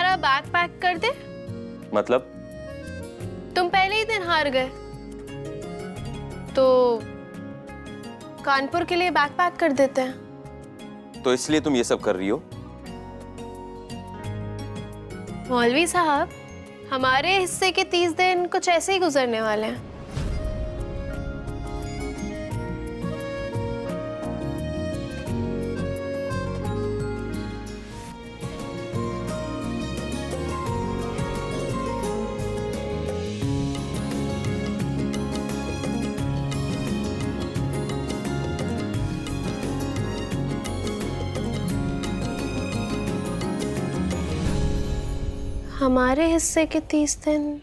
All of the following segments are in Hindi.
हमारा बैग पैक कर दे। मतलब? तुम पहले ही दिन हार गए तो कानपुर के लिए बैग पैक कर देते हैं। तो इसलिए तुम ये सब कर रही हो? मौलवी साहब, हमारे हिस्से के 30 दिन कुछ ऐसे ही गुजरने वाले हैं। हमारे हिस्से के 30 दिन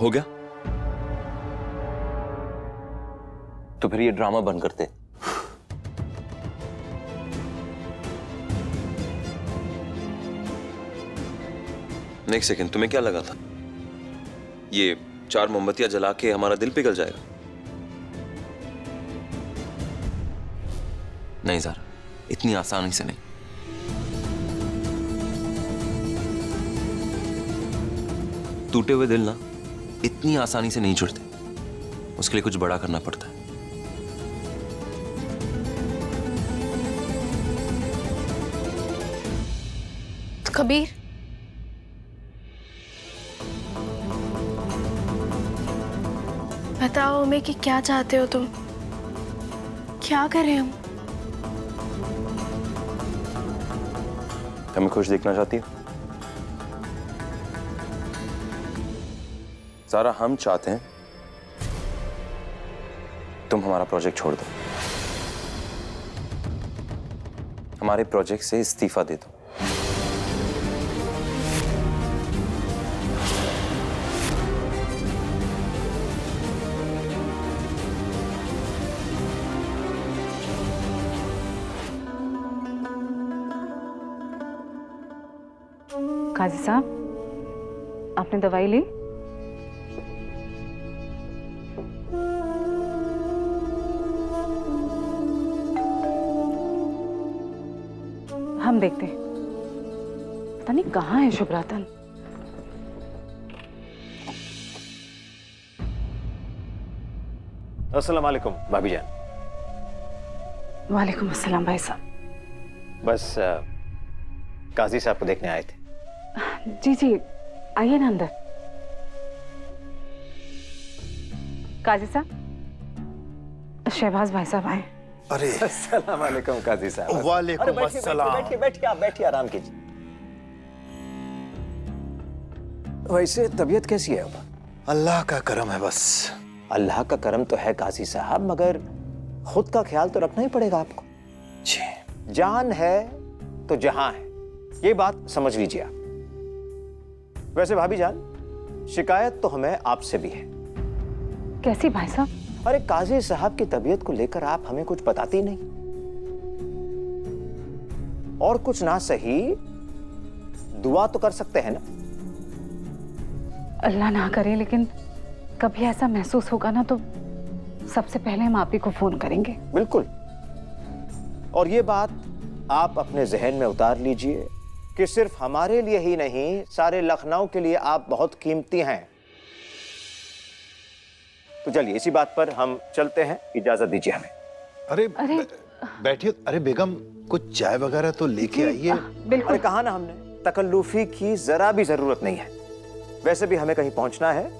हो गया? तो फिर ये ड्रामा बंद करते। नेक्स्ट सेकंड तुम्हें क्या लगा था ये 4 मोमबत्तियां जला के हमारा दिल पिघल जाएगा? नहीं ज़ारा, इतनी आसानी से नहीं। टूटे हुए दिल ना इतनी आसानी से नहीं जुड़ते, उसके लिए कुछ बड़ा करना पड़ता है। कबीर, बताओ हमें कि क्या चाहते हो तुम? क्या करें हम? हमें खुश देखना चाहती हो? ज़ारा, हम चाहते हैं तुम हमारा प्रोजेक्ट छोड़ दो, हमारे प्रोजेक्ट से इस्तीफा दे दो। काजी साहब, आपने दवाई ली? हम देखते हैं, पता नहीं कहाँ है शुभरातन। अस्सलाम वालेकुम भाभी जान। वालेकुम अस्सलाम भाई साहब। बस काजी साहब को देखने आए थे। जी जी, आइए ना अंदर। काजी साहब, शहबाज भाई साहब आए। अरे अस्सलाम वालेकुम काजी साहब। वालेकुम अस्सलाम। बैठिए बैठिए, आप बैठिए, आराम कीजिए। वैसे तबीयत कैसी है अब? अल्लाह का करम है बस। अल्लाह का करम तो है काजी साहब, मगर खुद का ख्याल तो रखना ही पड़ेगा आपको। जी। जान है तो जहां है, ये बात समझ लीजिए आप। वैसे भाभी जान, शिकायत तो हमें आपसे भी है। कैसी भाई साहब? अरे काजी साहब की तबीयत को लेकर आप हमें कुछ बताती नहीं, और कुछ ना सही दुआ तो कर सकते हैं ना। अल्लाह ना करे, लेकिन कभी ऐसा महसूस होगा ना तो सबसे पहले हम आप ही को फोन करेंगे। बिल्कुल, और ये बात आप अपने जहन में उतार लीजिए कि सिर्फ हमारे लिए ही नहीं, सारे लखनऊ के लिए आप बहुत कीमती हैं। तो चलिए इसी बात पर हम चलते हैं, इजाजत दीजिए हमें। अरे अरे बैठिए। अरे बेगम, कुछ चाय वगैरह तो लेके आइए। अरे बिल्कुल। कहा ना हमने, तकल्लुफी की जरा भी जरूरत नहीं है। वैसे भी हमें कहीं पहुंचना है,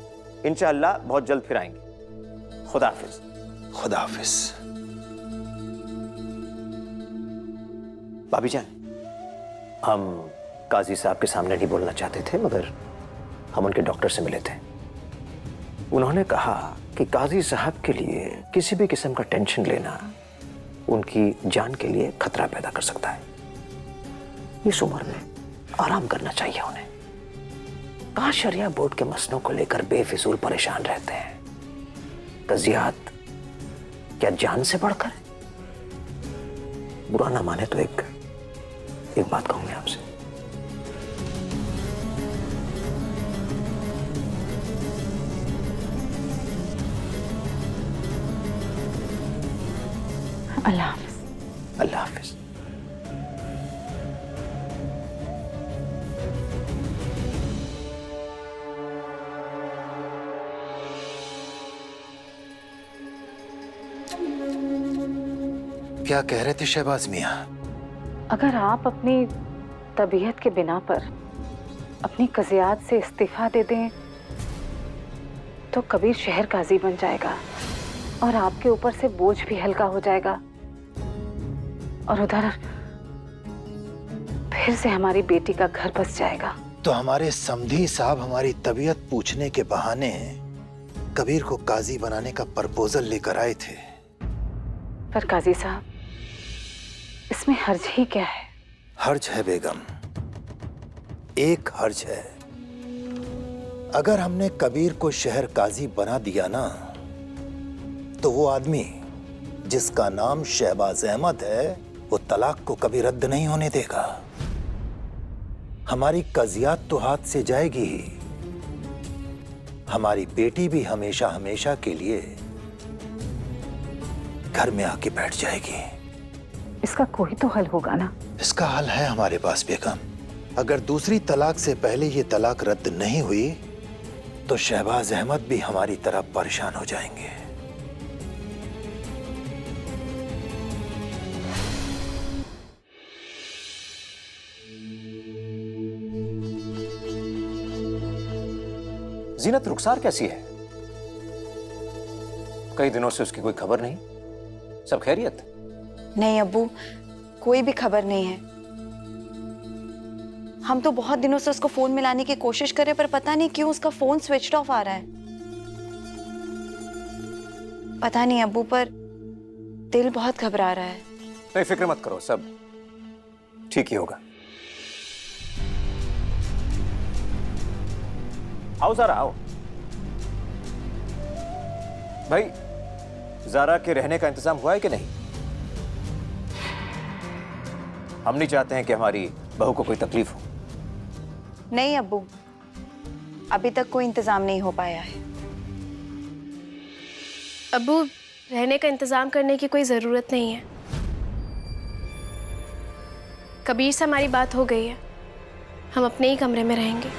इंशाअल्लाह बहुत जल्द फिर आएंगे। खुदा हाफिज। खुदा हाफिज। भाभी जान, हम काजी साहब के सामने नहीं बोलना चाहते थे, मगर हम उनके डॉक्टर से मिले थे। उन्होंने कहा कि काजी साहब के लिए किसी भी किस्म का टेंशन लेना उनकी जान के लिए खतरा पैदा कर सकता है। इस उम्र में आराम करना चाहिए उन्हें। कहाँ शरिया बोर्ड के मसलों को लेकर बेफिजूल परेशान रहते हैं। तजियात क्या जान से बढ़कर है? बुरा ना माने तो एक बात कहूं मैं आपसे। अल्लाह हाफिज। अल्लाह हाफिज। क्या कह रहे थे शहबाज मियां? अगर आप अपनी तबीयत के बिना पर अपनी कज़ियात से इस्तीफा दे दें तो कबीर शहर काजी बन जाएगा और आपके ऊपर से बोझ भी हल्का हो जाएगा, और उधर फिर से हमारी बेटी का घर बस जाएगा। तो हमारे समधी साहब हमारी तबीयत पूछने के बहाने कबीर को काजी बनाने का प्रपोजल लेकर आए थे। पर काजी साहब, इसमें हर्ज ही क्या है? हर्ज है बेगम, एक हर्ज है। अगर हमने कबीर को शहर काजी बना दिया ना, तो वो आदमी जिसका नाम शहबाज अहमद है वो तलाक को कभी रद्द नहीं होने देगा। हमारी कजियात तो हाथ से जाएगी ही, हमारी बेटी भी हमेशा हमेशा के लिए घर में आके बैठ जाएगी। इसका कोई तो हल होगा ना? इसका हल है हमारे पास बेगम। अगर दूसरी तलाक से पहले ये तलाक रद्द नहीं हुई तो शहबाज अहमद भी हमारी तरह परेशान हो जाएंगे। जीनत रुखसार कैसी है? कई दिनों से उसकी कोई खबर नहीं। सब खैरियत? नहीं अब्बू, कोई भी खबर नहीं है। हम तो बहुत दिनों से उसको फोन मिलाने की कोशिश कर रहे हैं, पर पता नहीं क्यों उसका फोन स्विच्ड ऑफ आ रहा है। पता नहीं अब्बू, पर दिल बहुत घबरा रहा है। नहीं, फिक्र मत करो, सब ठीक ही होगा। आओ ज़ारा, आओ। भाई, ज़ारा के रहने का इंतजाम हुआ है कि नहीं? हम नहीं चाहते हैं कि हमारी बहू को कोई तकलीफ हो। नहीं अब्बू, अभी तक कोई इंतजाम नहीं हो पाया है। अब्बू, रहने का इंतजाम करने की कोई ज़रूरत नहीं है। कबीर से हमारी बात हो गई है, हम अपने ही कमरे में रहेंगे।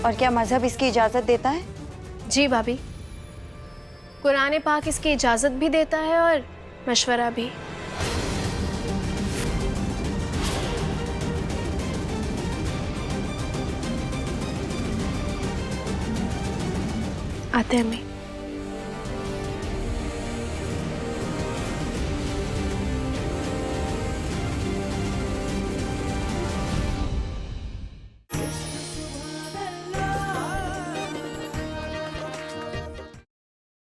और क्या मजहब इसकी इजाजत देता है? जी भाभी, कुरान पाक इसकी इजाज़त भी देता है और मशवरा भी। आते हैं अम्मी।